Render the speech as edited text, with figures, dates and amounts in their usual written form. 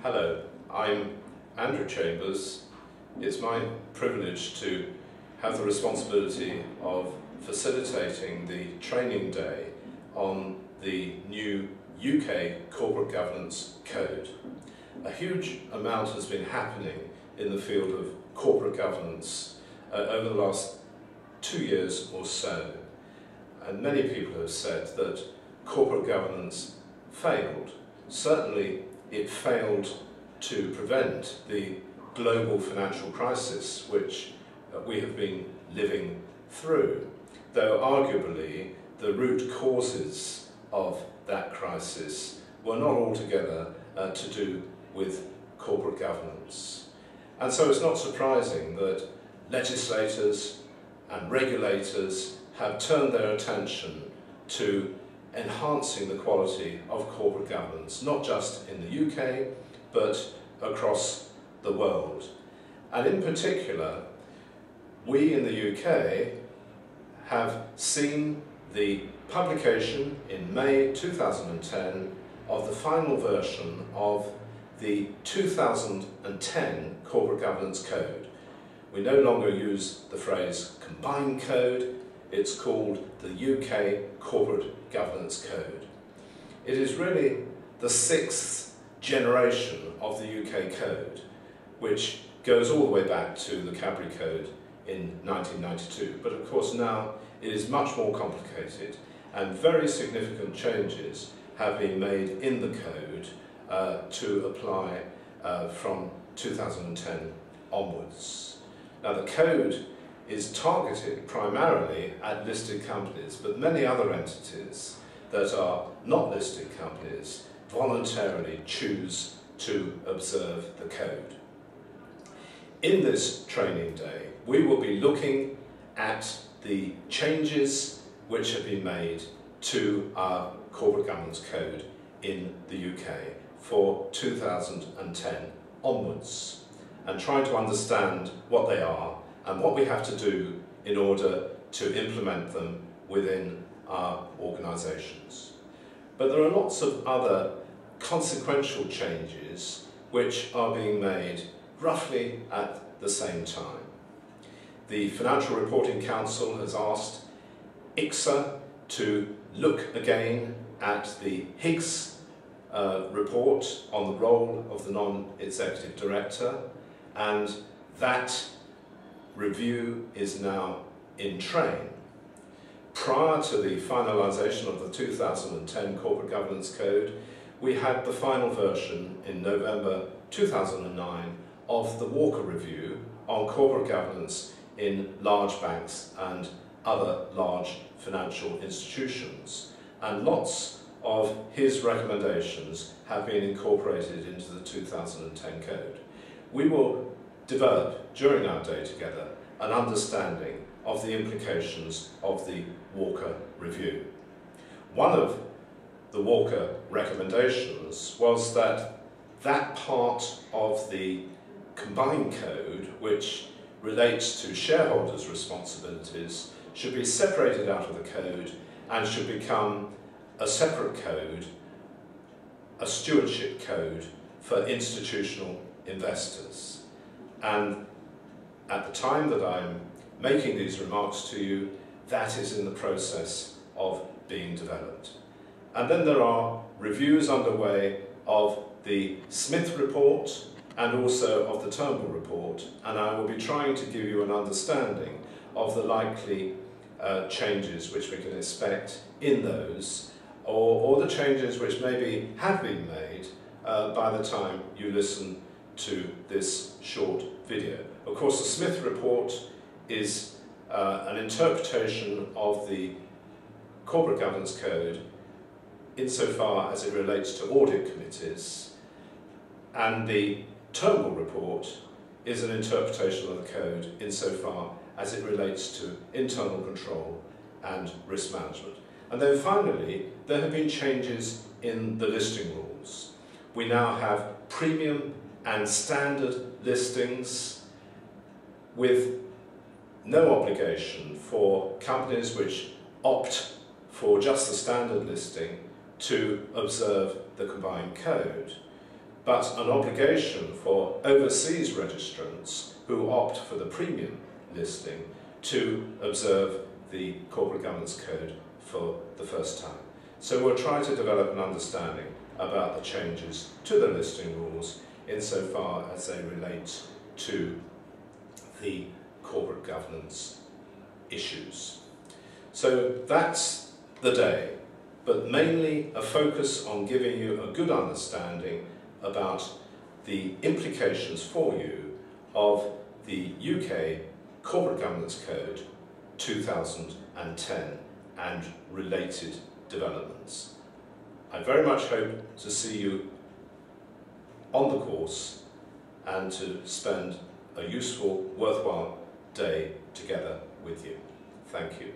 Hello, I'm Andrew Chambers. It's my privilege to have the responsibility of facilitating the training day on the new UK Corporate Governance Code. A huge amount has been happening in the field of corporate governance over the last 2 years or so. And many people have said that corporate governance failed. Certainly it failed to prevent the global financial crisis which we have been living through, though arguably the root causes of that crisis were not altogether to do with corporate governance. And so it's not surprising that legislators and regulators have turned their attention to enhancing the quality of corporate governance, not just in the UK, but across the world. And in particular, we in the UK have seen the publication in May 2010 of the final version of the 2010 Corporate Governance Code. We no longer use the phrase combined code, it's called the UK Corporate Governance Code. It is really the 6th generation of the UK Code, which goes all the way back to the Cadbury Code in 1992. But of course now it is much more complicated and very significant changes have been made in the code to apply from 2010 onwards. Now the code is targeted primarily at listed companies, but many other entities that are not listed companies voluntarily choose to observe the code. In this training day, we will be looking at the changes which have been made to our corporate governance code in the UK for 2010 onwards, and trying to understand what they are and what we have to do in order to implement them within our organisations. But there are lots of other consequential changes which are being made roughly at the same time. The Financial Reporting Council has asked ICSA to look again at the Higgs report on the role of the non-executive director, and that review is now in train. Prior to the finalisation of the 2010 Corporate Governance Code, we had the final version in November 2009 of the Walker Review on corporate governance in large banks and other large financial institutions. And lots of his recommendations have been incorporated into the 2010 Code. We will develop, during our day together, an understanding of the implications of the Walker Review. One of the Walker recommendations was that that part of the combined code which relates to shareholders' responsibilities should be separated out of the code and should become a separate code, a stewardship code for institutional investors. And at the time that I'm making these remarks to you, that is in the process of being developed. And then there are reviews underway of the Smith report and also of the Turnbull report, and I will be trying to give you an understanding of the likely changes which we can expect in those, or the changes which maybe have been made by the time you listen to this short video. Of course, the Smith report is an interpretation of the Corporate Governance Code insofar as it relates to audit committees, and the Turnbull report is an interpretation of the code insofar as it relates to internal control and risk management. And then finally, there have been changes in the listing rules. We now have premium and standard listings with no obligation for companies which opt for just the standard listing to observe the combined code. but an obligation for overseas registrants who opt for the premium listing to observe the Corporate Governance Code for the first time. So we'll try to develop an understanding about the changes to the listing rules insofar as they relate to the corporate governance issues. So that's the day, but mainly a focus on giving you a good understanding about the implications for you of the UK Corporate Governance Code 2010 and related developments. I very much hope to see you on the course and to spend a useful, worthwhile day together with you. Thank you.